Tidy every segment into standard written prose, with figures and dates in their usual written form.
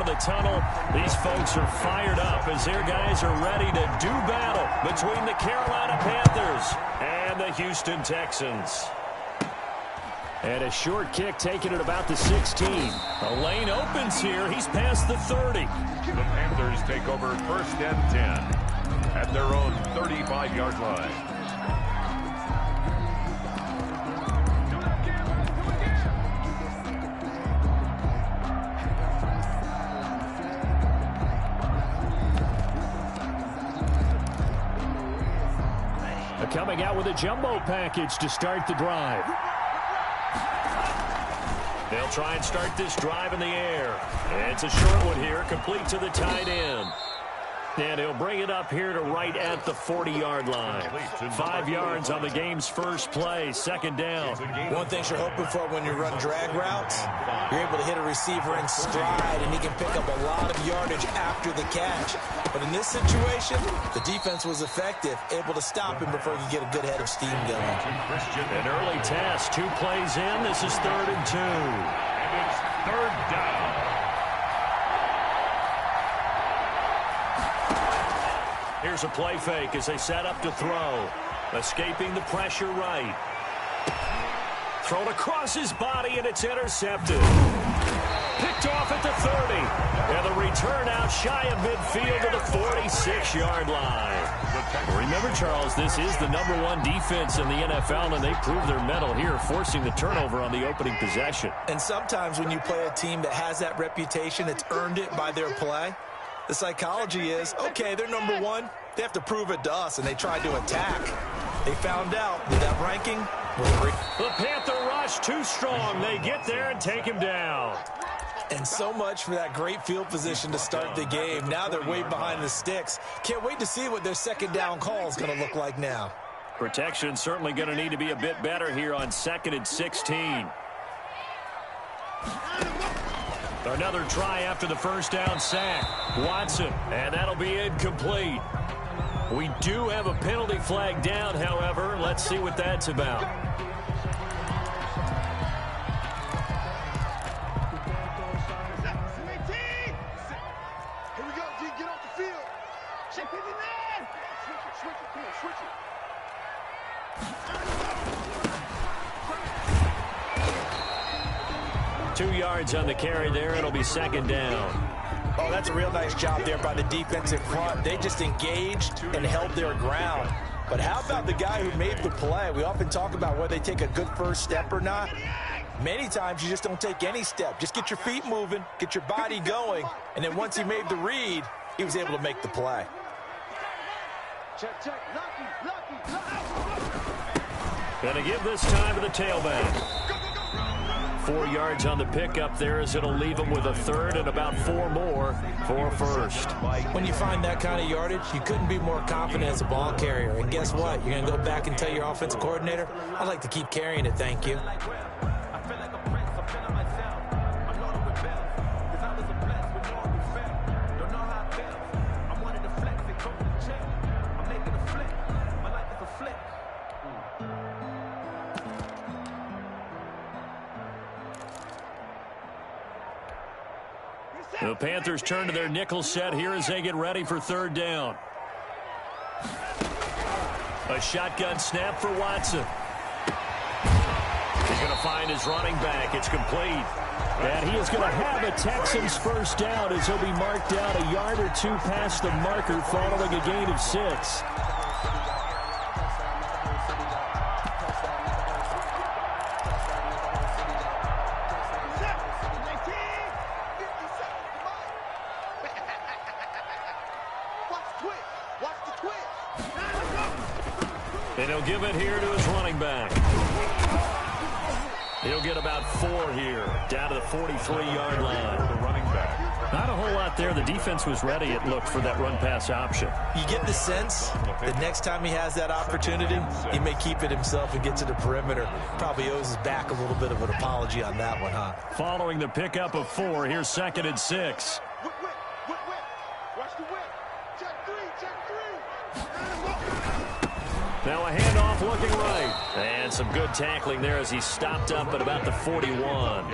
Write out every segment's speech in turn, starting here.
of the tunnel. These folks are fired up as their guys are ready to do battle between the Carolina Panthers and the Houston Texans. And a short kick taken at about the 16. A lane opens here. He's past the 30. The Panthers take over 1st and 10 at their own 35-yard line. Coming out with a jumbo package to start the drive. They'll try and start this drive in the air. And it's a short one here, complete to the tight end. And he'll bring it up here to right at the 40-yard line. 5 yards on the game's first play, 2nd down. One thing you're hoping for when you run drag routes, you're able to hit a receiver in stride, and he can pick up a lot of yardage after the catch. But in this situation, the defense was effective, able to stop him before he could get a good head of steam going. An early test, 2 plays in. This is 3rd and 2. And it's 3rd down. Here's a play fake as they set up to throw. Escaping the pressure right. Thrown across his body, and it's intercepted. Picked off at the 30. And the return out shy of midfield to the 46-yard line. Remember, Charles, this is the #1 defense in the NFL, and they prove their mettle here, forcing the turnover on the opening possession. And sometimes when you play a team that has that reputation, it's earned it by their play. The psychology is, okay, they're #1. They have to prove it to us, and they tried to attack. They found out that that ranking was rigged. The Panther rush too strong. They get there and take him down. And so much for that great field position to start the game. Now they're way behind the sticks. Can't wait to see what their 2nd down call is going to look like now. Protection certainly going to need to be a bit better here on 2nd and 16. Another try after the 1st down sack. Watson, and that'll be incomplete. We do have a penalty flag down, however. Let's see what that's about. Here we go, D. Get off the field. Check it in there. Switch it. Come on, switch it. 2 yards on the carry there. It'll be 2nd down. Oh, that's a real nice job there by the defensive front. They just engaged and held their ground. But how about the guy who made the play? We often talk about whether they take a good first step or not. Many times you just don't take any step. Just get your feet moving, get your body going, and then once he made the read, he was able to make the play. Check. Lucky. Gonna give this time to the tailback. 4 yards on the pickup there as it'll leave him with a 3rd and about 4 more for 1st. When you find that kind of yardage, you couldn't be more confident as a ball carrier. And guess what? You're going to go back and tell your offensive coordinator, I'd like to keep carrying it, thank you. The Panthers turn to their nickel set here as they get ready for 3rd down. A shotgun snap for Watson. He's going to find his running back. It's complete. And he is going to have a Texans 1st down as he'll be marked down a yard or 2 past the marker following a gain of 6. And he'll give it here to his running back. He'll get about 4 here, down to the 43-yard line. The running back. Not a whole lot there. The defense was ready, it looked, for that run-pass option. You get the sense that next time he has that opportunity, he may keep it himself and get to the perimeter. Probably owes his back a little bit of an apology on that one, huh? Following the pickup of 4, here's 2nd and 6. Watch the whip. Check 3. Now a handoff looking right. And some good tackling there as he stopped up at about the 41.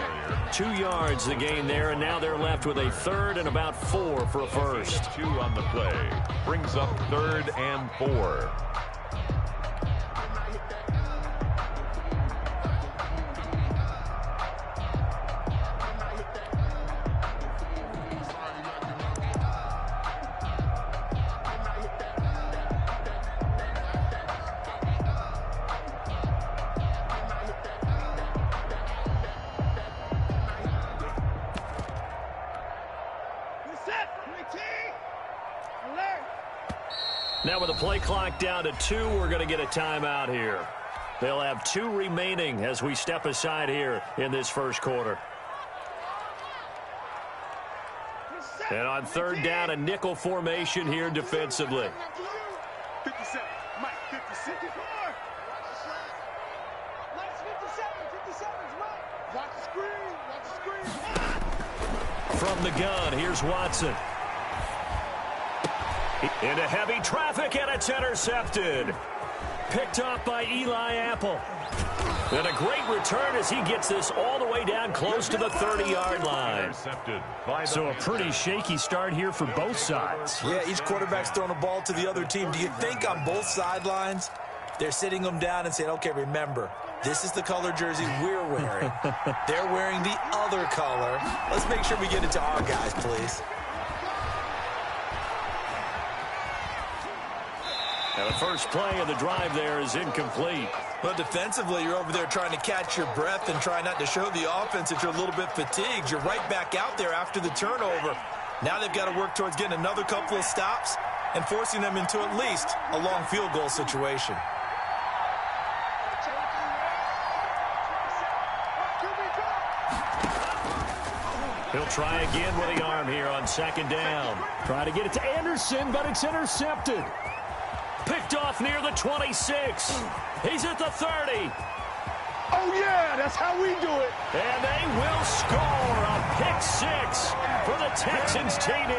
2 yards the gain there, and now they're left with a third and about 4 for a first. 2 on the play. Brings up 3rd and 4. Now with the play clock down to 2, we're going to get a timeout here. They'll have 2 remaining as we step aside here in this first quarter. And on 3rd down, a nickel formation here defensively. 57, Mike, 56. 54. Mike's 57, 57's Mike. Watch the screen, From the gun, here's Watson. Into heavy traffic, and it's intercepted. Picked off by Eli Apple. And a great return as he gets this all the way down close to the 30-yard line. So a pretty shaky start here for both sides. Yeah, each quarterback's throwing a ball to the other team. Do you think on both sidelines they're sitting them down and saying, okay, remember, this is the color jersey we're wearing. They're wearing the other color. Let's make sure we get it to our guys, please. And the first play of the drive there is incomplete. Well, defensively, you're over there trying to catch your breath and try not to show the offense that you're a little bit fatigued. You're right back out there after the turnover. Now they've got to work towards getting another couple of stops and forcing them into at least a long field goal situation. He'll try again with the arm here on 2nd down. Try to get it to Anderson, but it's intercepted. Picked off near the 26. He's at the 30. Oh, yeah, that's how we do it. And they will score a pick 6 for the Texans TD.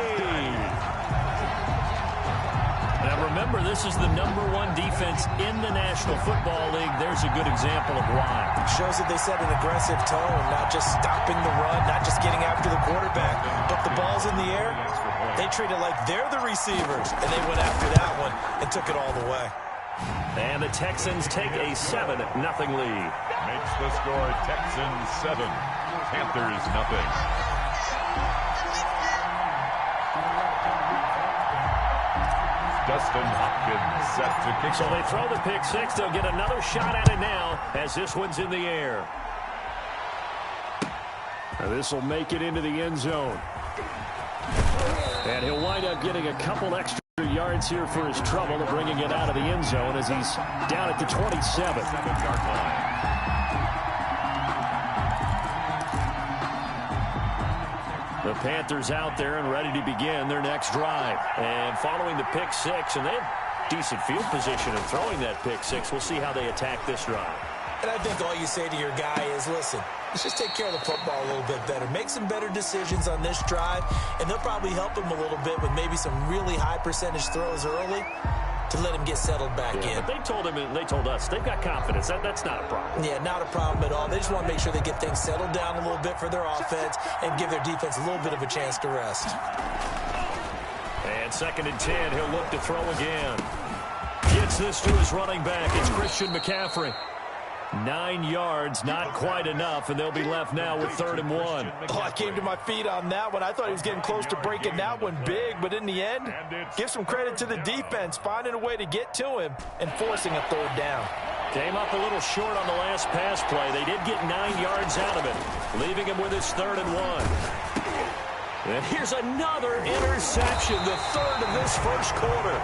Now remember, this is the #1 defense in the National Football League. There's a good example of why. It shows that they set an aggressive tone, not just stopping the run, not just getting after the quarterback, but the ball's in the air. They treat it like they're the receivers, and they went after that one and took it all the way. And the Texans take a 7-0 lead. Makes the score Texans 7, Panthers nothing. Dustin Hopkins set to kick. So they throw the pick 6. They'll get another shot at it now as this one's in the air. This will make it into the end zone. And he'll wind up getting a couple extra yards here for his trouble to bringing it out of the end zone as he's down at the 27. 7-yard line. The Panthers out there and ready to begin their next drive. And following the pick 6, and they have decent field position in throwing that pick 6. We'll see how they attack this drive. And I think all you say to your guy is, listen, let's just take care of the football a little bit better. Make some better decisions on this drive, and they'll probably help him a little bit with maybe some really high percentage throws early to let him get settled back in. But they told him and they told us they've got confidence. That's not a problem. Yeah, not a problem at all. They just want to make sure they get things settled down a little bit for their offense and give their defense a little bit of a chance to rest. And 2nd and 10, he'll look to throw again. Gets this to his running back. It's Christian McCaffrey. 9 yards, not quite enough, and they'll be left now with 3rd and 1. Oh, I came to my feet on that one. I thought he was getting close to breaking that one big, but in the end, give some credit to the defense, finding a way to get to him and forcing a 3rd down. Came up a little short on the last pass play. They did get 9 yards out of it, leaving him with his 3rd and 1. And here's another interception, the 3rd of this first quarter.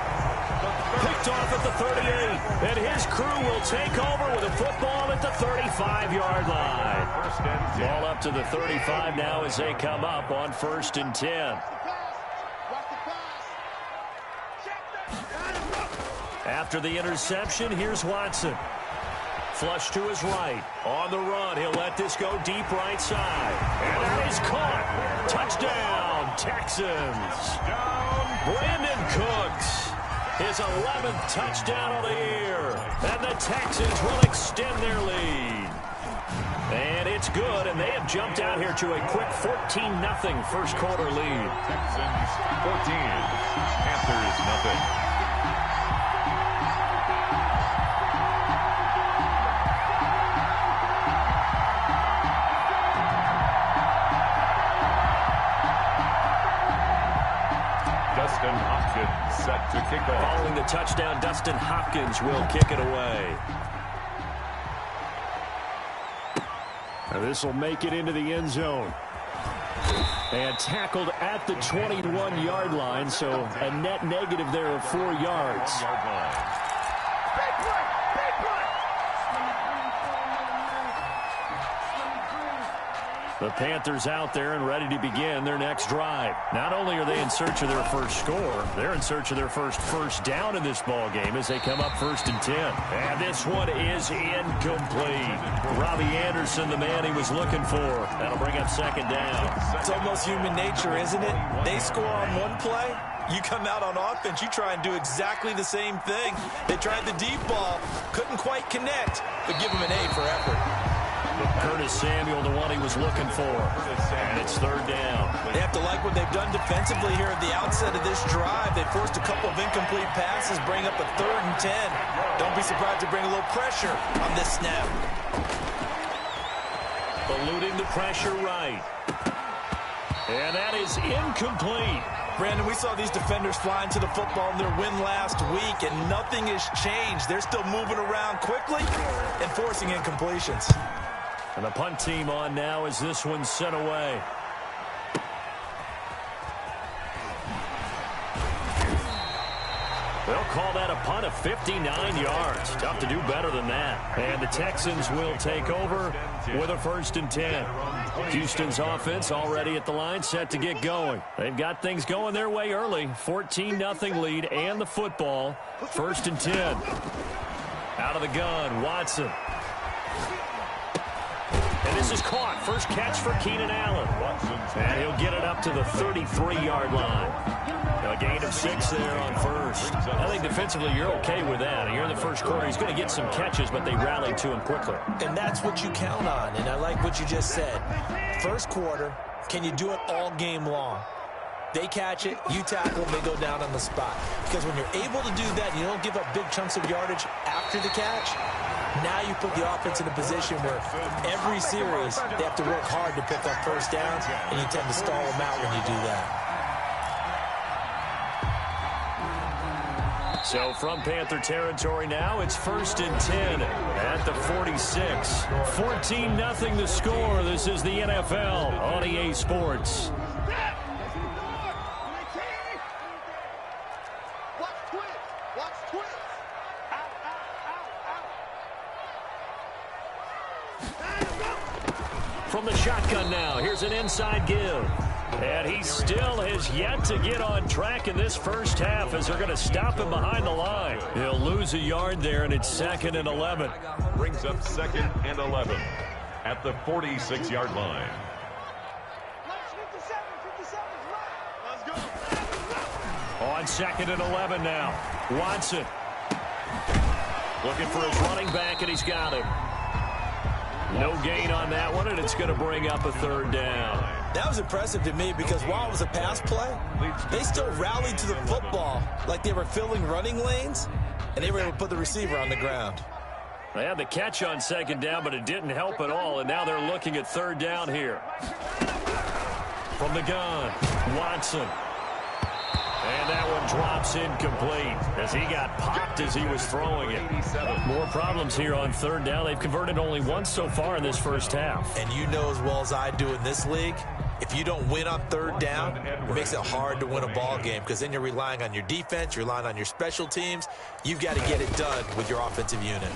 Picked off at the 38, and his crew will take over with a football at the 35-yard line. Ball up to the 35 now as they come up on 1st and 10. After the interception, here's Watson. Flush to his right. On the run, he'll let this go deep right side. And that is caught. Touchdown, Texans. Brandon Cooks. His 11th touchdown of the year. And the Texans will extend their lead. And it's good, and they have jumped out here to a quick 14-0 first quarter lead. Texans 14, Panthers nothing. Dustin Hopkins set to kick off. Following the touchdown, Dustin Hopkins will kick it away. And this will make it into the end zone. And tackled at the 21-yard line, so a net negative there of 4 yards. The Panthers out there and ready to begin their next drive. Not only are they in search of their first score, they're in search of their first down in this ball game as they come up 1st and 10. And this one is incomplete. Robbie Anderson, the man he was looking for. That'll bring up 2nd down. It's almost human nature, isn't it? They score on one play. You come out on offense, you try and do exactly the same thing. They tried the deep ball, couldn't quite connect, but give them an A for effort. Curtis Samuel, the one he was looking for. And it's 3rd down. They have to like what they've done defensively here at the outset of this drive. They forced a couple of incomplete passes, bring up a 3rd and 10. Don't be surprised to bring a little pressure on this snap. Eluding the pressure right. And that is incomplete. Brandon, we saw these defenders flying to the football in their win last week, and nothing has changed. They're still moving around quickly and forcing incompletions. And the punt team on now as this one's sent away. They'll call that a punt of 59 yards. Tough to do better than that. And the Texans will take over with a 1st and 10. Houston's offense already at the line, set to get going. They've got things going their way early. 14-0 lead and the football. 1st and 10. Out of the gun, Watson. And this is caught. First catch for Keenan Allen. And he'll get it up to the 33-yard line. A gain of 6 there on 1st. I think defensively you're okay with that. You're in the first quarter. He's going to get some catches, but they rallied to him quickly. And that's what you count on, and I like what you just said. First quarter, can you do it all game long? They catch it, you tackle them, they go down on the spot. Because when you're able to do that, you don't give up big chunks of yardage after the catch. Now you put the offense in a position where every series they have to work hard to pick up first downs, and you tend to stall them out when you do that. So from Panther territory now, it's 1st and 10 at the 46. 14-0 the score. This is the NFL on EA Sports. From the shotgun now, here's an inside give. And he still has yet to get on track in this first half as they're going to stop him behind the line. He'll lose a yard there, and it's 2nd and 11. Brings up 2nd and 11 at the 46-yard line. On 2nd and 11 now. Watson. Looking for his running back, and he's got him. No gain on that one, and it's going to bring up a 3rd down. That was impressive to me because while it was a pass play, they still rallied to the football like they were filling running lanes, and they were able to put the receiver on the ground. They had the catch on 2nd down, but it didn't help at all, and now they're looking at 3rd down here. From the gun, Watson. And that one drops incomplete as he got popped as he was throwing it. More problems here on 3rd down. They've converted only once so far in this first half. And you know as well as I do in this league, if you don't win on 3rd down, it makes it hard to win a ball game because then you're relying on your defense, you're relying on your special teams. You've got to get it done with your offensive unit.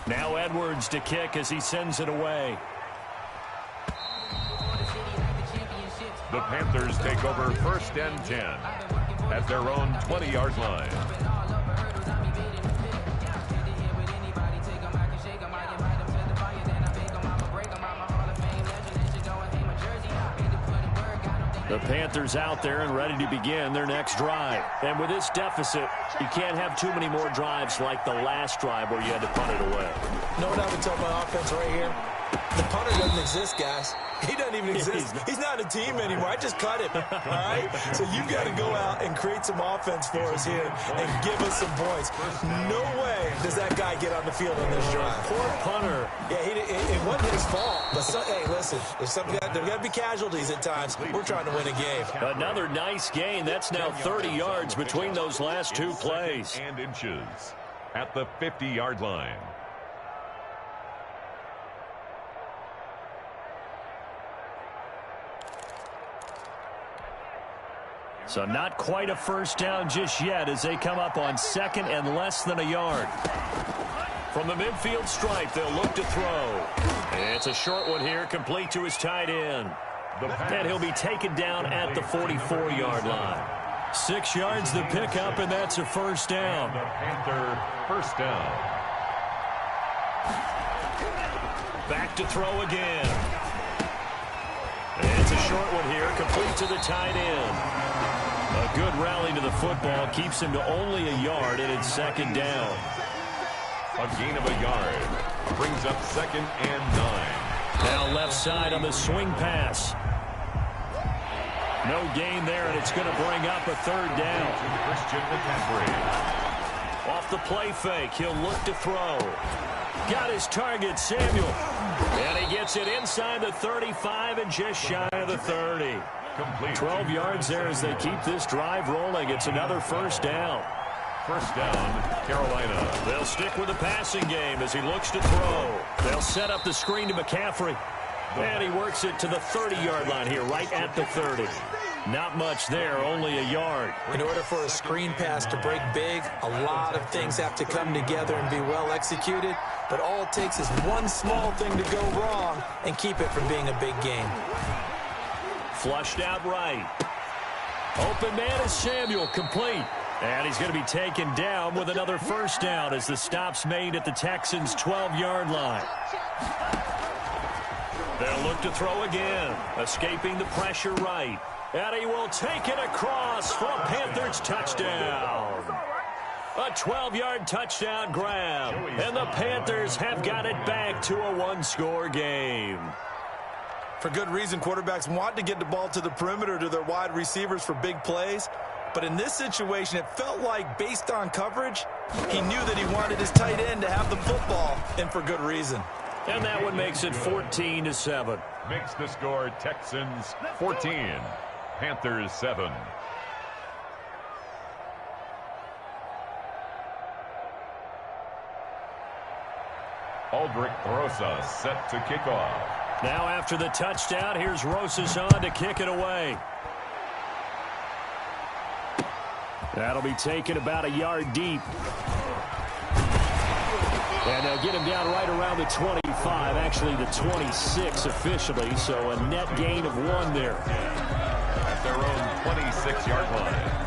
Now Edwards to kick as he sends it away. The Panthers take over 1st and 10 at their own 20-yard line. The Panthers out there and ready to begin their next drive. And with this deficit, you can't have too many more drives like the last drive where you had to punt it away. No doubt we tell my offense right here. The punter doesn't exist, guys. He doesn't even exist. He's not a team anymore. I just cut him, all right? So you've got to go out and create some offense for us here and give us some points. No way does that guy get on the field on this drive. Poor punter. Yeah, it wasn't his fault. But hey, listen, there's got to be casualties at times. We're trying to win a game. Another nice gain. That's now 30 yards between those last two plays. And inches at the 50-yard line. So not quite a first down just yet as they come up on second and less than a yard. From the midfield stripe, they'll look to throw. It's a short one here, complete to his tight end. And he'll be taken down at the 44-yard line. 6 yards the pickup, and that's a first down. The Panther first down. Back to throw again. It's a short one here, complete to the tight end. A good rally to the football keeps him to only a yard, and it's second down. A gain of a yard brings up second and 9. Now left side on the swing pass. No gain there, and it's going to bring up a third down. Christian McCaffrey. Off the play fake, he'll look to throw. Got his target, Samuel. And he gets it inside the 35 and just shy of the 30. Complete. 12 yards there as they keep this drive rolling. It's another first down. First down, Carolina. They'll stick with the passing game as he looks to throw. They'll set up the screen to McCaffrey. And he works it to the 30-yard line here, right at the 30. Not much there, only a yard. In order for a screen pass to break big, a lot of things have to come together and be well executed. But all it takes is one small thing to go wrong and keep it from being a big game. Flushed out right. Open man is Samuel, complete. And he's going to be taken down with another first down as the stop's made at the Texans' 12-yard line. They'll look to throw again. Escaping the pressure right. And he will take it across for a Panthers touchdown. A 12-yard touchdown grab. And the Panthers have got it back to a one-score game. For good reason, quarterbacks want to get the ball to the perimeter to their wide receivers for big plays. But in this situation, it felt like, based on coverage, he knew that he wanted his tight end to have the football, and for good reason. And that one makes it 14-7. Makes the score Texans 14, Panthers 7. Aldrich Rosas set to kick off. Now after the touchdown, here's Rosas on to kick it away. That'll be taken about a yard deep. And they'll get him down right around the 25, actually the 26 officially, so a net gain of 1 there. At their own 26-yard line.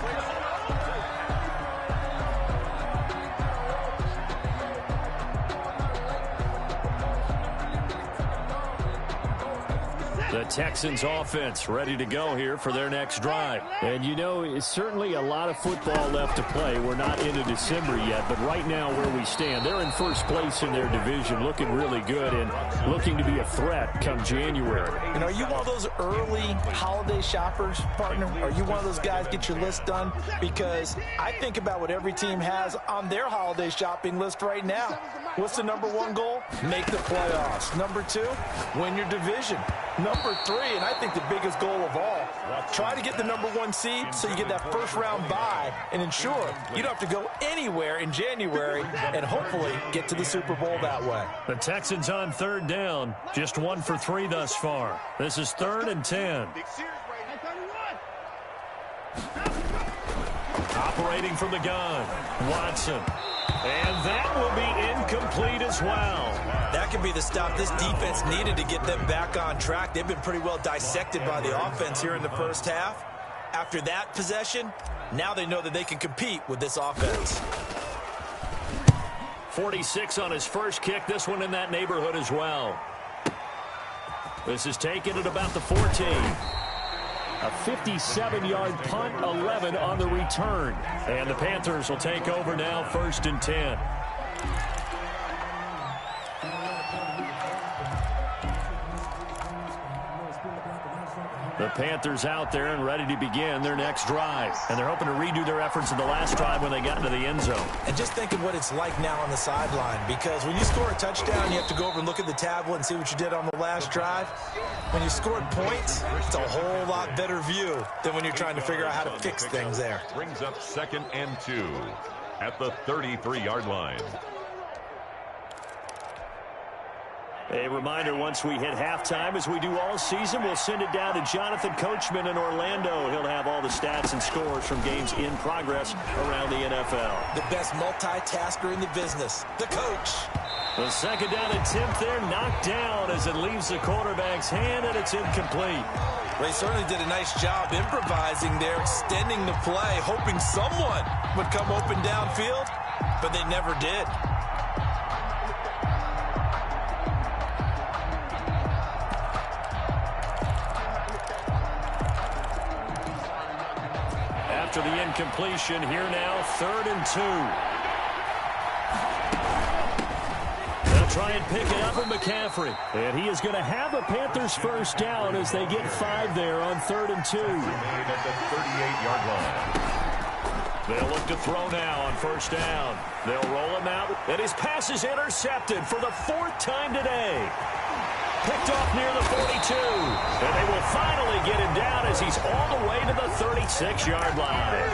The Texans offense ready to go here for their next drive. And you know, it's certainly a lot of football left to play. We're not into December yet, but right now where we stand, they're in first place in their division, looking really good and looking to be a threat come January. And are you one of those early holiday shoppers, partner? Are you one of those guys get your list done? Because I think about what every team has on their holiday shopping list right now. What's the #1 goal? Make the playoffs. #2, win your division. #3, and I think the biggest goal of all, try to get the #1 seed so you get that first-round bye and ensure you don't have to go anywhere in January and hopefully get to the Super Bowl that way. The Texans on third down, just 1 for 3 thus far. This is 3rd and 10. Operating from the gun, Watson. And that will be incomplete as well. That could be the stop this defense needed to get them back on track. They've been pretty well dissected by the offense here in the first half. After that possession, now they know that they can compete with this offense. 46 on his first kick. This one in that neighborhood as well. This is taken at about the 14. A 57-yard punt, 11 on the return. And the Panthers will take over now, 1st and 10. The Panthers out there and ready to begin their next drive. And they're hoping to redo their efforts of the last drive when they got into the end zone. And just think of what it's like now on the sideline, because when you score a touchdown, you have to go over and look at the tablet and see what you did on the last drive. When you scored points, it's a whole lot better view than when you're trying to figure out how to fix things there. Brings up 2nd and 2 at the 33-yard line. A reminder, once we hit halftime, as we do all season, we'll send it down to Jonathan Coachman in Orlando. He'll have all the stats and scores from games in progress around the NFL. The best multitasker in the business, the coach. The 2nd down attempt there knocked down as it leaves the quarterback's hand, and it's incomplete. They certainly did a nice job improvising there, extending the play, hoping someone would come open downfield, but they never did. After the incompletion, here now, 3rd and 2. They'll try and pick it up with McCaffrey. And he is going to have a Panthers 1st down as they get 5 there on 3rd and 2. Made at the 38-yard line. They'll look to throw now on 1st down. They'll roll him out, and his pass is intercepted for the 4th time today. Picked off near the 42, and they will finally get him down as he's all the way to the 36-yard line.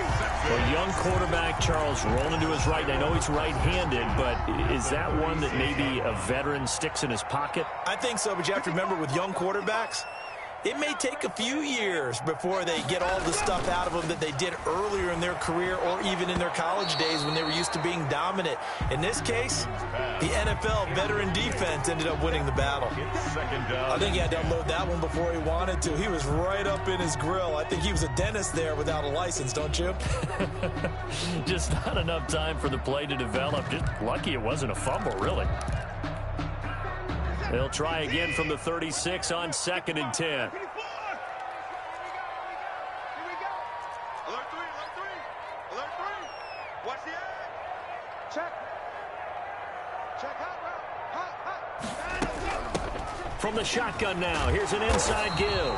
Well, young quarterback Charles rolling to his right. I know he's right-handed, but is that one that maybe a veteran sticks in his pocket? I think so, but you have to remember with young quarterbacks, it may take a few years before they get all the stuff out of them that they did earlier in their career or even in their college days when they were used to being dominant. In this case, the NFL veteran defense ended up winning the battle. I think he had to unload that one before he wanted to. He was right up in his grill. I think he was a dentist there without a license, don't you? Just not enough time for the play to develop. Just lucky it wasn't a fumble, really. They'll try again from the 36 on 2nd and 10. Here we go. Alert 3, alert 3. Alert 3. Watch the edge. Check. Check out. From the shotgun now, here's an inside give.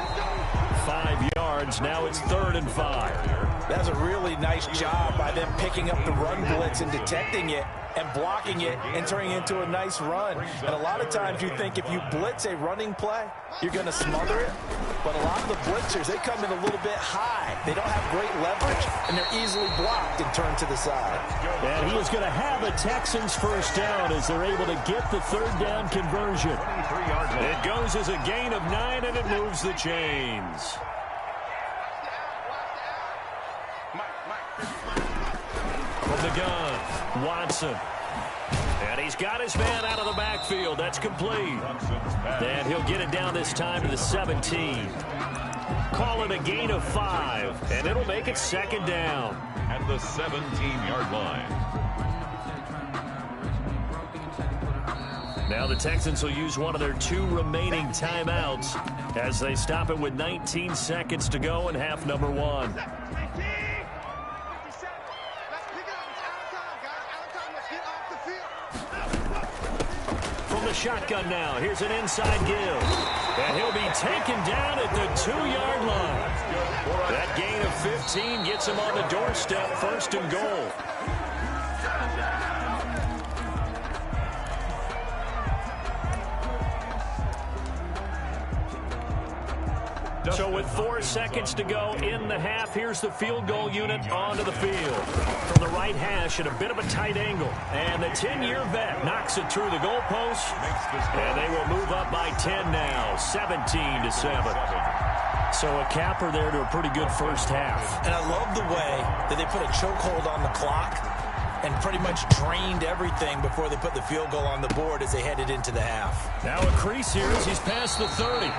5 yards, now it's 3rd and 5. That's a really nice job by them picking up the run blitz and detecting it and blocking it and turning it into a nice run. And a lot of times you think if you blitz a running play, you're going to smother it. But a lot of the blitzers, they come in a little bit high. They don't have great leverage, and they're easily blocked and turned to the side. And he is going to have a Texans 1st down as they're able to get the 3rd down conversion. It goes as a gain of 9, and it moves the chains. From the gun, Watson. And he's got his man out of the backfield. That's complete. And he'll get it down this time to the 17. Call it a gain of 5, and it'll make it 2nd down. At the 17-yard line. Now the Texans will use one of their 2 remaining timeouts as they stop it with 19 seconds to go in half number 1. From the shotgun now, here's an inside give. And he'll be taken down at the 2-yard line. That gain of 15 gets him on the doorstep, 1st and goal. So with 4 seconds to go in the half, here's the field goal unit onto the field. From the right hash at a bit of a tight angle. And the 10-year vet knocks it through the goalpost. And they will move up by 10 now, 17-7. So a capper there to a pretty good 1st half. And I love the way that they put a chokehold on the clock and pretty much drained everything before they put the field goal on the board as they headed into the half. Now a crease here as he's past the 30.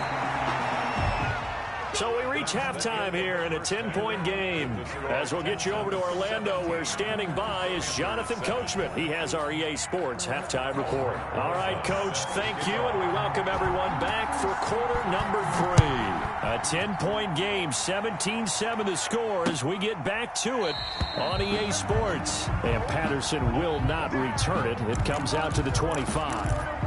So we reach halftime here in a 10-point game. As we'll get you over to Orlando, where standing by is Jonathan Coachman. He has our EA Sports halftime report. All right, Coach, thank you, and we welcome everyone back for quarter number 3. A 10-point game, 17-7 the score as we get back to it on EA Sports. And Patterson will not return it. It comes out to the 25.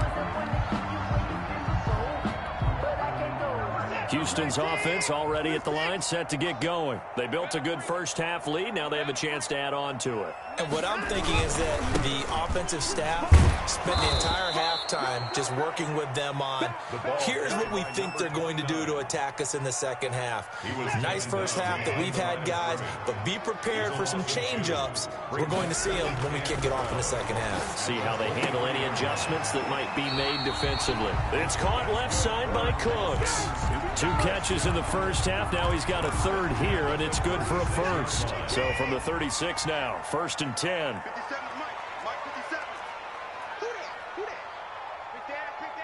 Houston's offense already at the line, set to get going. They built a good first-half lead. Now they have a chance to add on to it. And what I'm thinking is that the offensive staff spent the entire halftime just working with them on, here's what we think they're going to do to attack us in the second half. Nice first half that we've had, guys, but be prepared for some change-ups. We're going to see them when we kick it off in the second half. See how they handle any adjustments that might be made defensively. It's caught left side by Cooks. 2 catches in the first half. Now he's got a third here, and it's good for a first. So from the 36 now, 1st and 10. 57 Mike 57. Who that? Big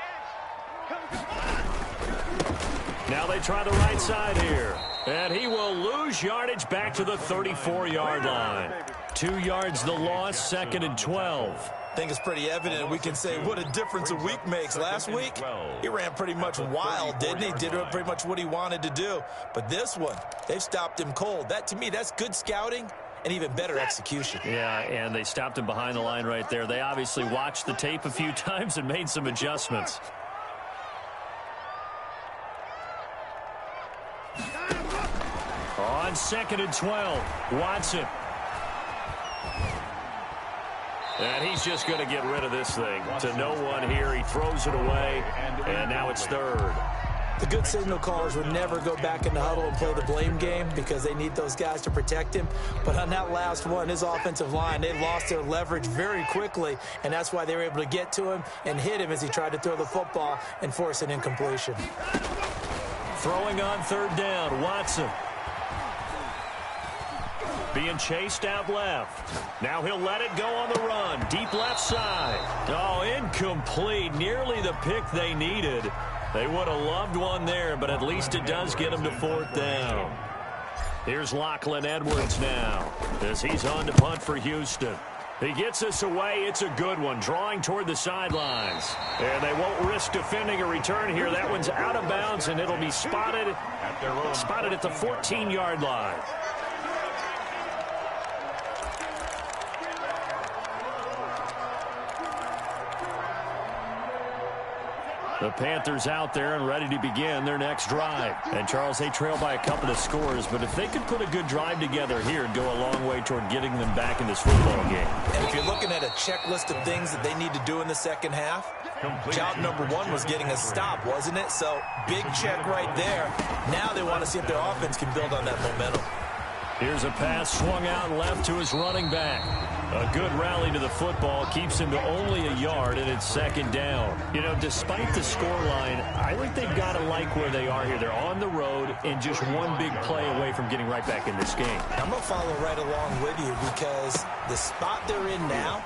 Come. Now they try the right side here. And he will lose yardage back to the 34-yard line. 2 yards the loss, 2nd and 12. I think it's pretty evident. We can say what a difference a week makes. Last week, he ran pretty much wild, didn't he? Did pretty much what he wanted to do. But this one, they've stopped him cold. That, to me, that's good scouting and even better execution. Yeah, and they stopped him behind the line right there. They obviously watched the tape a few times and made some adjustments. On 2nd and 12, Watson. And he's just going to get rid of this thing. To no one here. He throws it away, and now it's 3rd. The good signal callers would never go back in the huddle and play the blame game because they need those guys to protect him. But on that last one, his offensive line, they lost their leverage very quickly, and that's why they were able to get to him and hit him as he tried to throw the football and force an incompletion. Throwing on 3rd down, Watson. Being chased out left. Now he'll let it go on the run. Deep left side. Oh, incomplete. Nearly the pick they needed. They would have loved one there, but at least it does get them to 4th down. Here's Lachlan Edwards now as he's on to punt for Houston. He gets us away. It's a good one, drawing toward the sidelines. And they won't risk defending a return here. That one's out of bounds, and it'll be spotted at the 14-yard line. The Panthers out there and ready to begin their next drive. And, Charles, they trail by a couple of scores, but if they could put a good drive together here, it'd go a long way toward getting them back in this football game. And if you're looking at a checklist of things that they need to do in the second half, job number 1 was getting a stop, wasn't it? So, big check right there. Now they want to see if their offense can build on that momentum. Here's a pass swung out left to his running back. A good rally to the football keeps him to only a yard, and it's 2nd down. You know, despite the scoreline, I think they've got to like where they are here. They're on the road and just one big play away from getting right back in this game. I'm going to follow right along with you because the spot they're in now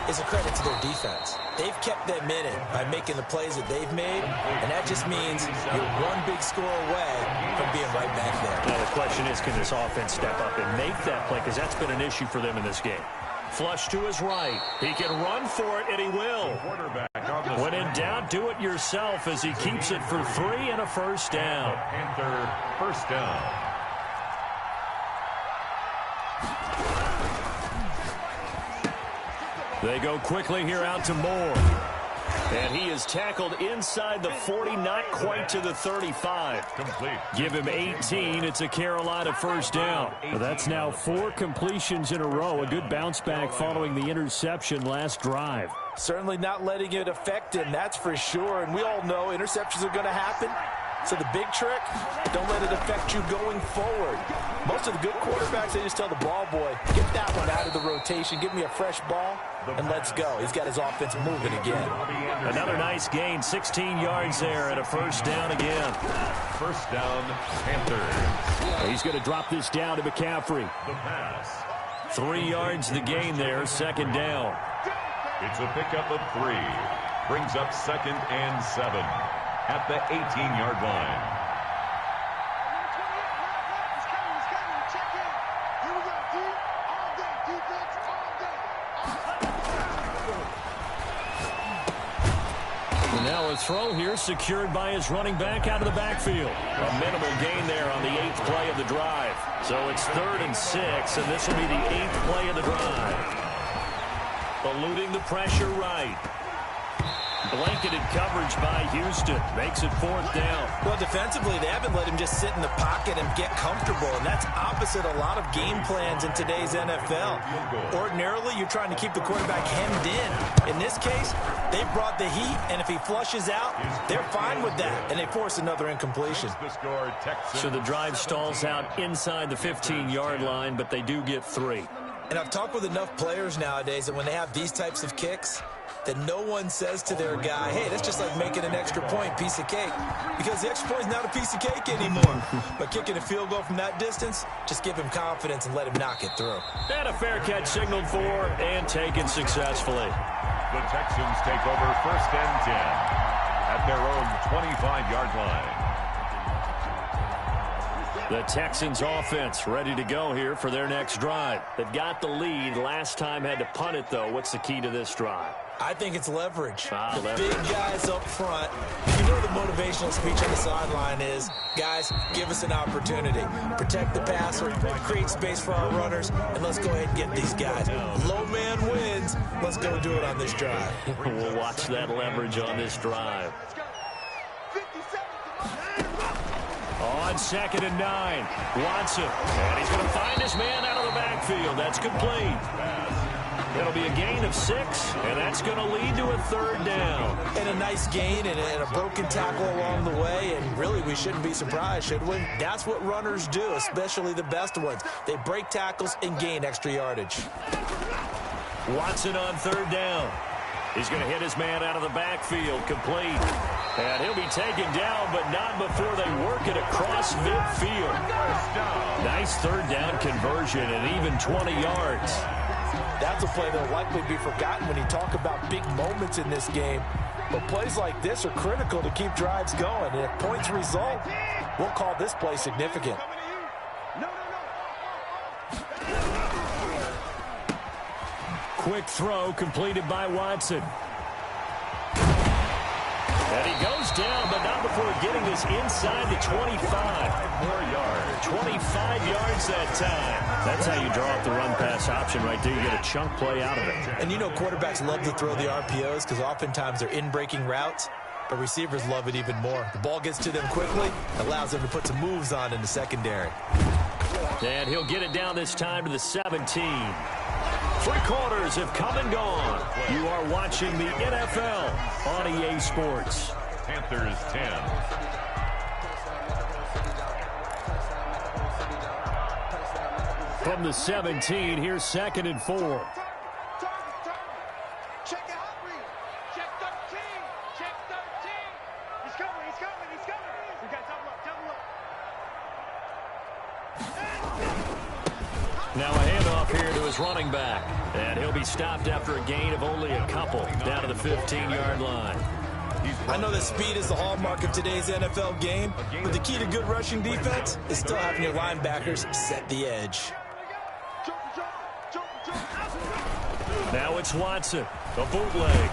is a credit to their defense. They've kept them in it by making the plays that they've made, and that just means you're one big score away from being right back there. Now the question is, can this offense step up and make that play? Because that's been an issue for them in this game. Flush to his right. He can run for it, and he will. When in doubt, do it yourself as he keeps it for 3 and a 1st down. Panther 1st down. They go quickly here out to Moore. And he is tackled inside the 40, not quite to the 35. Complete. Give him 18. It's a Carolina 1st down. Well, that's now 4 completions in a row. A good bounce back following the interception last drive. Certainly not letting it affect him, that's for sure. And we all know interceptions are going to happen. So the big trick, don't let it affect you going forward. Most of the good quarterbacks, they just tell the ball boy, get that one out of the rotation, give me a fresh ball, and let's go. He's got his offense moving again. Another nice gain, 16 yards there, and a 1st down again. 1st down, Panthers. He's going to drop this down to McCaffrey. The pass. 3 yards the gain there, 2nd down. It's a pickup of 3. Brings up 2nd and 7 at the 18-yard line. a throw here secured by his running back out of the backfield. A minimal gain there on the 8th play of the drive. So it's 3rd and 6, and this will be the 8th play of the drive. Eluding the pressure right. Blanketed coverage by Houston. Makes it 4th down. Well, defensively, they haven't let him just sit in the pocket and get comfortable, and that's opposite a lot of game plans in today's NFL. Ordinarily, you're trying to keep the quarterback hemmed in. In this case, they brought the heat, and if he flushes out, they're fine with that, and they force another incompletion. So the drive stalls out inside the 15-yard line, but they do get 3. And I've talked with enough players nowadays that when they have these types of kicks, that no one says to their guy, hey, that's just like making an extra point, piece of cake. Because the extra point is not a piece of cake anymore. But kicking a field goal from that distance, just give him confidence and let him knock it through. And a fair catch signaled for and taken successfully. The Texans take over 1st and 10 at their own 25-yard line. The Texans offense ready to go here for their next drive. They've got the lead. Last time had to punt it, though. What's the key to this drive? I think it's leverage. Leverage. Big guys up front. You know the motivational speech on the sideline is, guys, give us an opportunity. Protect the passer, create space for our runners, and let's go ahead and get these guys. Low man wins. Let's go do it on this drive. We'll watch that leverage on this drive. On 2nd and 9, Watson. And he's going to find his man out of the backfield. That's complete. It'll be a gain of 6, and that's going to lead to a 3rd down. And a nice gain and a broken tackle along the way, and really we shouldn't be surprised, should we? That's what runners do, especially the best ones. They break tackles and gain extra yardage. Watson on 3rd down. He's going to hit his man out of the backfield, complete. And he'll be taken down, but not before they work it across midfield. Nice 3rd down conversion and even 20 yards. That's a play that will likely be forgotten when you talk about big moments in this game. But plays like this are critical to keep drives going. And if points result, we'll call this play significant. Quick throw completed by Watson. And he goes down, but not before getting this inside the 25. More yards. 25 yards that time. That's how you draw up the run-pass option right there. You get a chunk play out of it. And you know quarterbacks love to throw the RPOs because oftentimes they're in-breaking routes, but receivers love it even more. The ball gets to them quickly, allows them to put some moves on in the secondary. And he'll get it down this time to the 17. 3 quarters have come and gone. You are watching the NFL on EA Sports. Panthers 10. From the 17, here's 2nd and 4. Check it out, check 13. Check 13. He's coming, he's coming, he's coming. We got double up, double up. Now a handoff here to his running back. And he'll be stopped after a gain of only a couple down to the 15-yard line. I know that speed is the hallmark of today's NFL game, but the key to good rushing defense is still having your linebackers set the edge. Now it's Watson, the bootleg.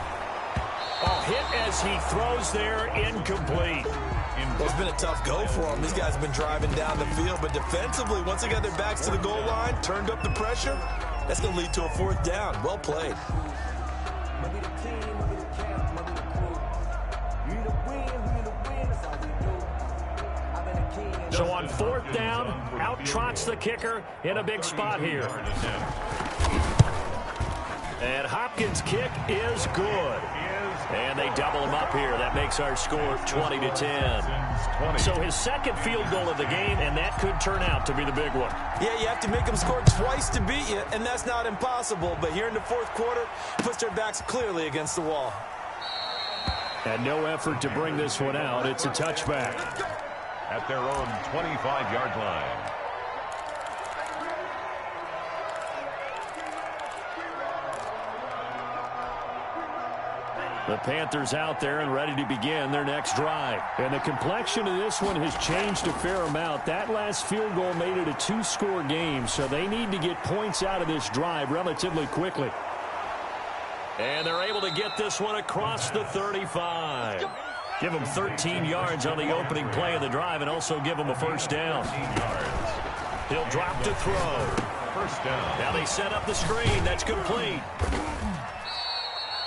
Oh, hit as he throws there, incomplete. Well, it's been a tough go for them. These guys have been driving down the field, but defensively, once they got their backs to the goal line, turned up the pressure, that's going to lead to a 4th down. Well played. So on 4th down, out trots the kicker in a big spot here. And Hopkins' kick is good. And they double him up here. That makes our score 20-10. So his 2nd field goal of the game, and that could turn out to be the big one. Yeah, you have to make them score twice to beat you, and that's not impossible. But here in the 4th quarter, puts their backs clearly against the wall. And no effort to bring this one out. It's a touchback. At their own 25-yard line. The Panthers out there and ready to begin their next drive. And the complexion of this one has changed a fair amount. That last field goal made it a 2-score game, so they need to get points out of this drive relatively quickly. And they're able to get this one across the 35. Give them 13 yards on the opening play of the drive and also give them a first down. He'll drop to throw. First down. Now they set up the screen. That's complete.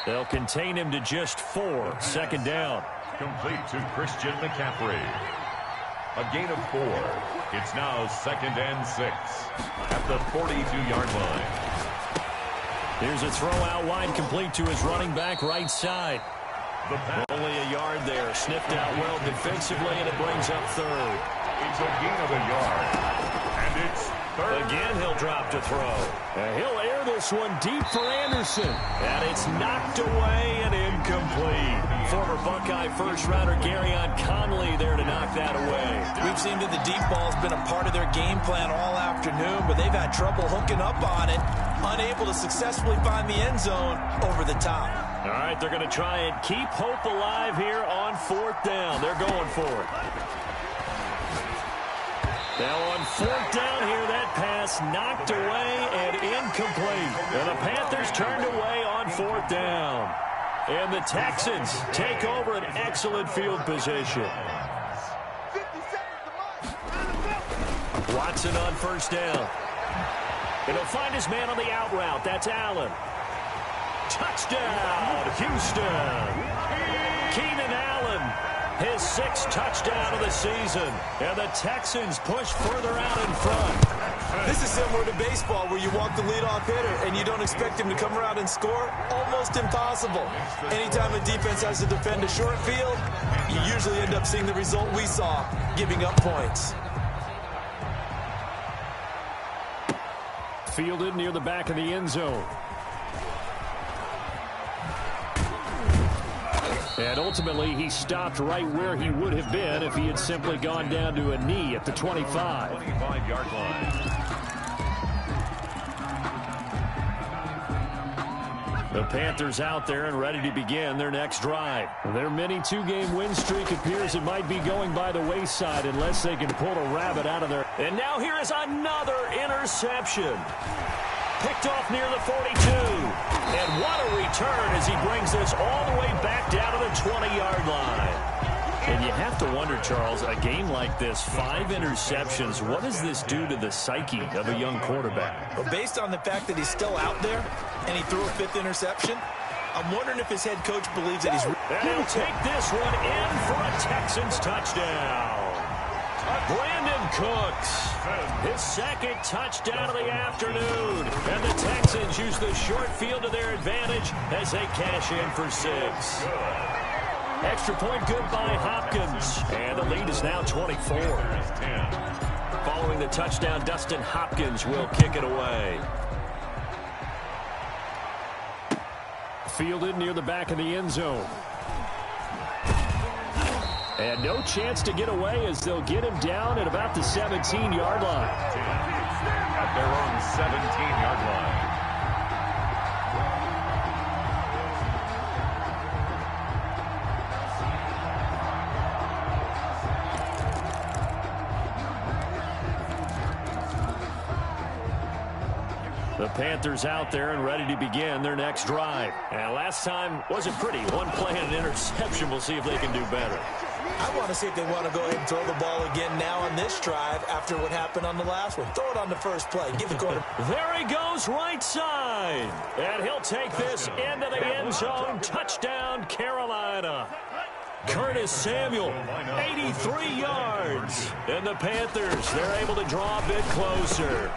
They'll contain him to just 4. Second down. Complete to Christian McCaffrey. A gain of 4. It's now 2nd and 6 at the 42-yard line. Here's a throw out wide, complete to his running back right side. Only a yard there. Sniffed out well defensively, and it brings up 3rd. It's a gain of a yard. And it's 3rd. Again, he'll drop to throw. He'll air this one deep for Anderson. And it's knocked away and incomplete. Former Buckeye first-rounder Garyon Conley there to knock that away. We've seen that the deep ball's been a part of their game plan all afternoon, but they've had trouble hooking up on it, unable to successfully find the end zone over the top. All right, they're going to try and keep hope alive here on 4th down. They're going for it. Now on 4th down here, that pass knocked away and incomplete. And the Panthers turned away on 4th down. And the Texans take over an excellent field position. Watson on first down. And he'll find his man on the out route. That's Allen. Touchdown, Houston. Keenan Allen, his 6th touchdown of the season. And the Texans push further out in front. This is similar to baseball where you walk the leadoff hitter and you don't expect him to come around and score. Almost impossible. Anytime a defense has to defend a short field, you usually end up seeing the result we saw, giving up points. Fielded near the back of the end zone. And ultimately, he stopped right where he would have been if he had simply gone down to a knee at the 25. 25-yard line. The Panthers out there and ready to begin their next drive. Their mini 2-game win streak appears it might be going by the wayside unless they can pull a rabbit out of there. And now here is another interception. Picked off near the 42. And what a return as he brings this all the way back down to the 20-yard line. And you have to wonder, Charles, a game like this, 5 interceptions, what does this do to the psyche of a young quarterback? Well, based on the fact that he's still out there and he threw a 5th interception, I'm wondering if his head coach believes that he's... And he'll take this one in for a Texans touchdown. Brandon Cooks, his 2nd touchdown of the afternoon. And the Texans use the short field to their advantage as they cash in for 6. Extra point good by Hopkins. And the lead is now 24. Following the touchdown, Dustin Hopkins will kick it away. Fielded near the back of the end zone. And no chance to get away as they'll get him down at about the 17-yard line. At their own 17-yard line. The Panthers out there and ready to begin their next drive. And last time wasn't pretty. One play and an interception. We'll see if they can do better. I want to see if they want to go ahead and throw the ball again now on this drive after what happened on the last one. Throw it on the first play. Give the quarter. There he goes, right side. And he'll take this into the end zone. Touchdown, Carolina. Curtis Samuel, 83 yards. And the Panthers, they're able to draw a bit closer.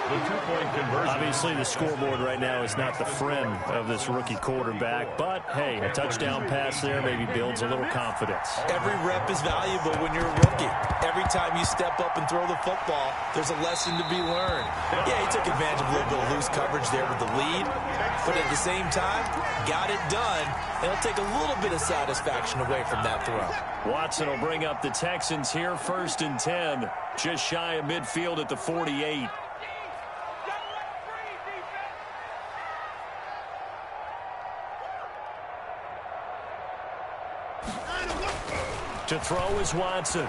The 2-point conversion. Obviously, the scoreboard right now is not the friend of this rookie quarterback. But, hey, a touchdown pass there maybe builds a little confidence. Every rep is valuable when you're a rookie. Every time you step up and throw the football, there's a lesson to be learned. Yeah, he took advantage of a little bit of loose coverage there with the lead. But at the same time, got it done. And it'll take a little bit of satisfaction away from that throw. Watson will bring up the Texans here, 1st and 10. Just shy of midfield at the 48. To throw is Watson.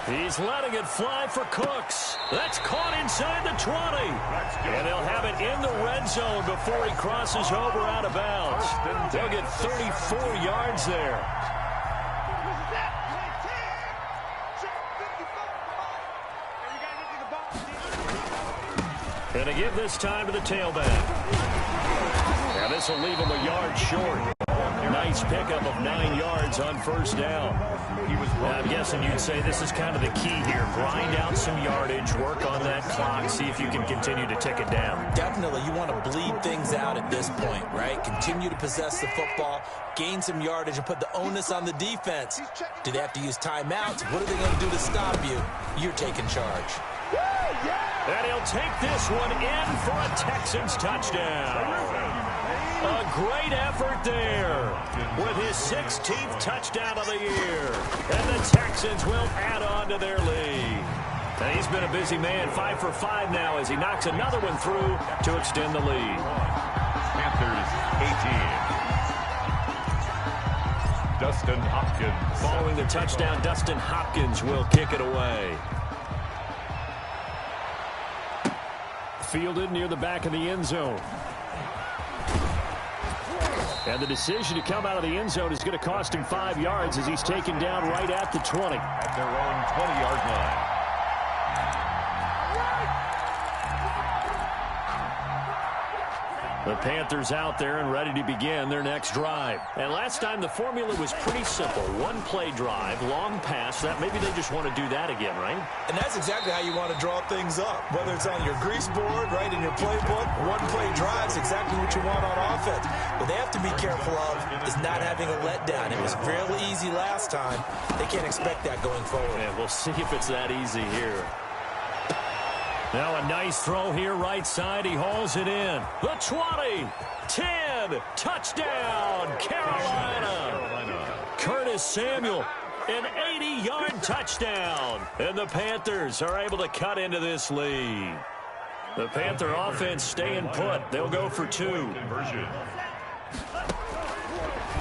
He's letting it fly for Cooks. That's caught inside the 20. And they'll have it in the red zone before he crosses over out of bounds. They'll get 34 yards there. And to give this time to the tailback. Now this will leave him a yard short. Nice pickup of 9 yards on first down. I'm guessing you'd say this is kind of the key here. Grind out some yardage, work on that clock, see if you can continue to tick it down. Definitely, you want to bleed things out at this point, right? Continue to possess the football, gain some yardage, and put the onus on the defense. Do they have to use timeouts? What are they going to do to stop you? You're taking charge. And he'll take this one in for a Texans touchdown. A great effort there with his 16th touchdown of the year. And the Texans will add on to their lead. And he's been a busy man, 5 for 5 now as he knocks another one through to extend the lead. Panthers 18. Dustin Hopkins. Following the touchdown, Dustin Hopkins will kick it away. Fielded near the back of the end zone. And the decision to come out of the end zone is going to cost him 5 yards as he's taken down right at the 20. At their own 20-yard line. The Panthers out there and ready to begin their next drive. And last time the formula was pretty simple. One play drive, long pass. That maybe they just want to do that again, right? And that's exactly how you want to draw things up. Whether it's on your grease board, right, in your playbook, one play drive is exactly what you want on offense. What they have to be careful of is not having a letdown. It was really easy last time. They can't expect that going forward. And we'll see if it's that easy here. Now a nice throw here right side. He hauls it in. The 20, 10, touchdown, Carolina. Curtis Samuel, an 80-yard touchdown. And the Panthers are able to cut into this lead. The Panther offense staying put. They'll go for 2.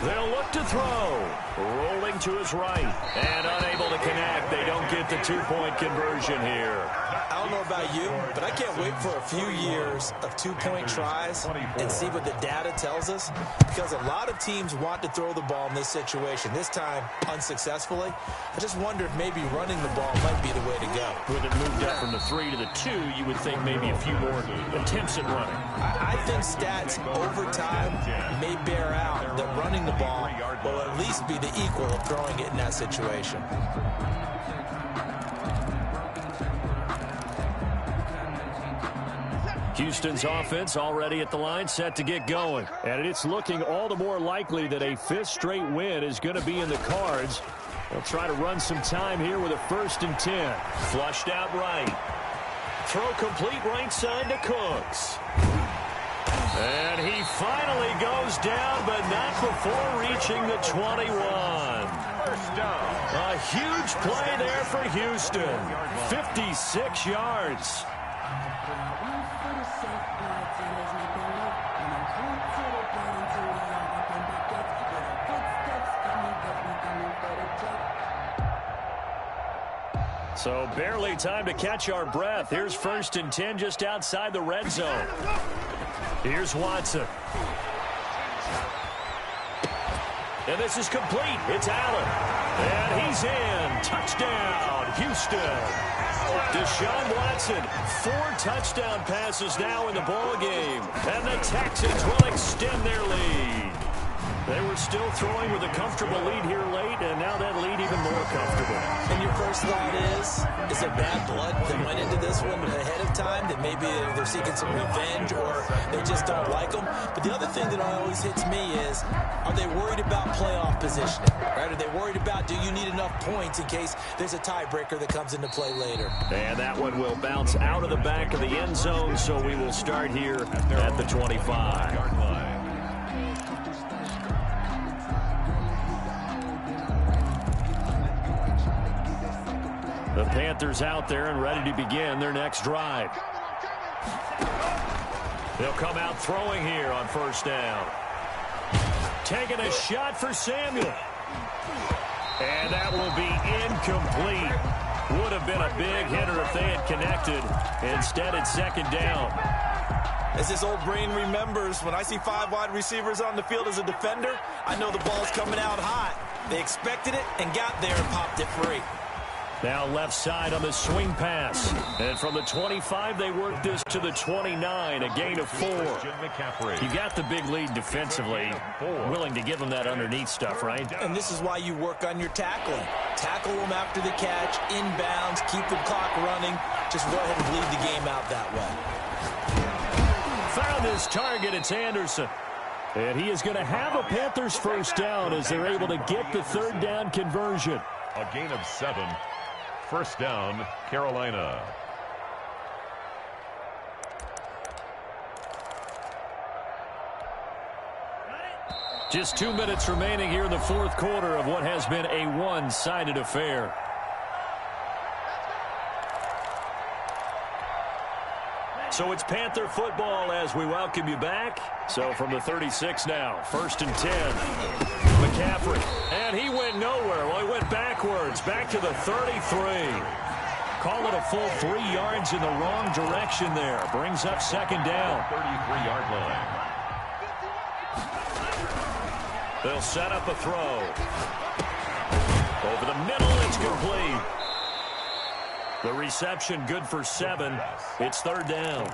They'll look to throw. Rolling to his right. And unable to connect. They don't get the 2-point conversion here. I don't know about you, but I can't wait for a few years of 2-point tries and see what the data tells us, because a lot of teams want to throw the ball in this situation. This time, unsuccessfully. I just wonder if maybe running the ball might be the way to go. With it moved up from the 3 to the 2, you would think maybe a few more attempts at running. I think stats over time may bear out that running the ball will at least be the equal of throwing it in that situation. Houston's offense already at the line, set to get going. And it's looking all the more likely that a 5th straight win is going to be in the cards. They'll try to run some time here with a 1st and 10. Flushed out right. Throw complete right side to Cooks. And he finally goes down, but not before reaching the 21. First down. A huge play there for Houston. 56 yards. So barely time to catch our breath. Here's 1st and 10 just outside the red zone. Here's Watson. And this is complete. It's Allen. And he's in. Touchdown, Houston. Deshaun Watson, 4 touchdown passes now in the ball game. And the Texans will extend their lead. They were still throwing with a comfortable lead here late, and now that lead even more comfortable. And your first thought is there bad blood that went into this one ahead of time, that maybe they're seeking some revenge or they just don't like them? But the other thing that always hits me is, are they worried about playoff positioning? Right? Are they worried about, do you need enough points in case there's a tiebreaker that comes into play later? And that one will bounce out of the back of the end zone, so we will start here at the 25. The Panthers out there and ready to begin their next drive. They'll come out throwing here on 1st down. Taking a shot for Samuel. And that will be incomplete. Would have been a big hitter if they had connected. Instead, it's second down. As this old brain remembers, when I see 5 wide receivers on the field as a defender, I know the ball's coming out hot. They expected it and got there and popped it free. Now left side on the swing pass. And from the 25, they work this to the 29, a gain of 4. You got the big lead defensively. Willing to give them that underneath stuff, right? And this is why you work on your tackling. Tackle them after the catch, inbounds, keep the clock running. Just go ahead and bleed the game out that way. Found his target. It's Anderson. And he is going to have a Panthers first down as they're able to get the third down conversion. A gain of 7. First down, Carolina. Just 2 minutes remaining here in the fourth quarter of what has been a one-sided affair. So it's Panther football as we welcome you back. So from the 36 now, 1st and 10. McCaffrey, and he went nowhere. Well, he went backwards, back to the 33. Call it a full 3 yards in the wrong direction there. Brings up second down. 33-yard line. They'll set up a throw. Over the middle, it's complete. The reception good for 7. It's third down.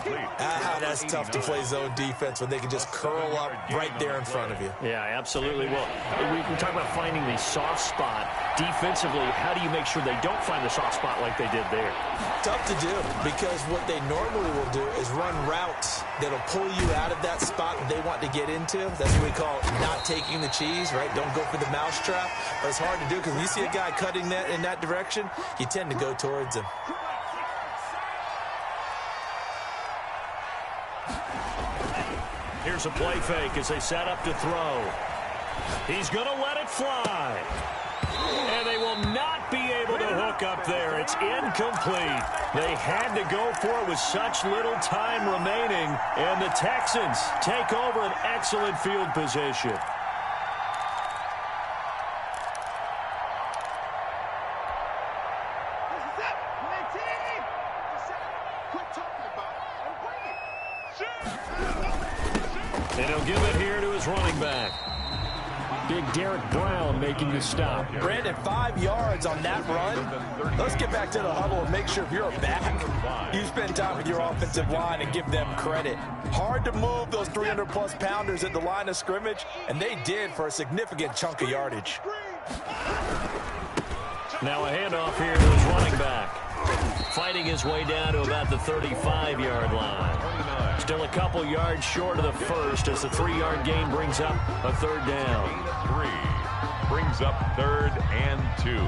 That's tough to play zone defense when they can just curl up right there in front of you. Yeah, absolutely. Well, we talk about finding the soft spot. Defensively, how do you make sure they don't find the soft spot like they did there? Tough to do, because what they normally will do is run routes that'll pull you out of that spot that they want to get into. That's what we call not taking the cheese, right? Don't go for the mousetrap. But it's hard to do because when you see a guy cutting that in that direction, you tend to go towards him. Here's a play fake as they set up to throw. He's going to let it fly. And they will not be able to hook up there. It's incomplete. They had to go for it with such little time remaining. And the Texans take over an excellent field position. And he'll give it here to his running back. Big Derek Brown making the stop. Brandon, 5 yards on that run. Let's get back to the huddle and make sure if you're a back, you spend time with your offensive line and give them credit. Hard to move those 300-plus pounders at the line of scrimmage, and they did for a significant chunk of yardage. Now a handoff here to his running back. Fighting his way down to about the 35-yard line. Still a couple yards short of the first as the 3-yard gain brings up a third down. 3 brings up 3rd and 2.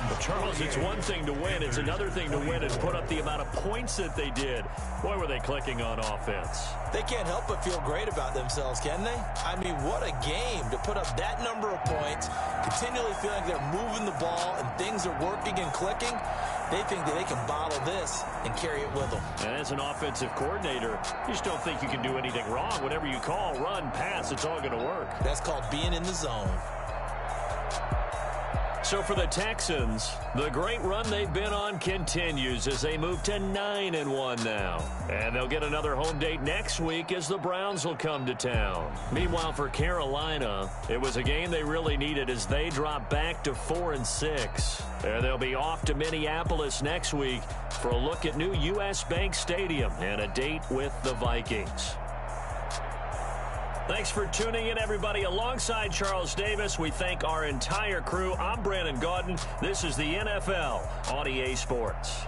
But Charles, it's one thing to win. It's another thing to win and put up the amount of points that they did. Boy, were they clicking on offense. They can't help but feel great about themselves, can they? I mean, what a game to put up that number of points, continually feeling they're moving the ball and things are working and clicking. They think that they can bottle this and carry it with them. And as an offensive coordinator, you just don't think you can do anything wrong. Whatever you call, run, pass, it's all going to work. That's called being in the zone. So for the Texans, the great run they've been on continues as they move to 9-1 now. And they'll get another home date next week as the Browns will come to town. Meanwhile, for Carolina, it was a game they really needed as they drop back to 4-6. And they'll be off to Minneapolis next week for a look at new U.S. Bank Stadium and a date with the Vikings. Thanks for tuning in, everybody. Alongside Charles Davis, we thank our entire crew. I'm Brandon Gaudin. This is the NFL on EA Sports.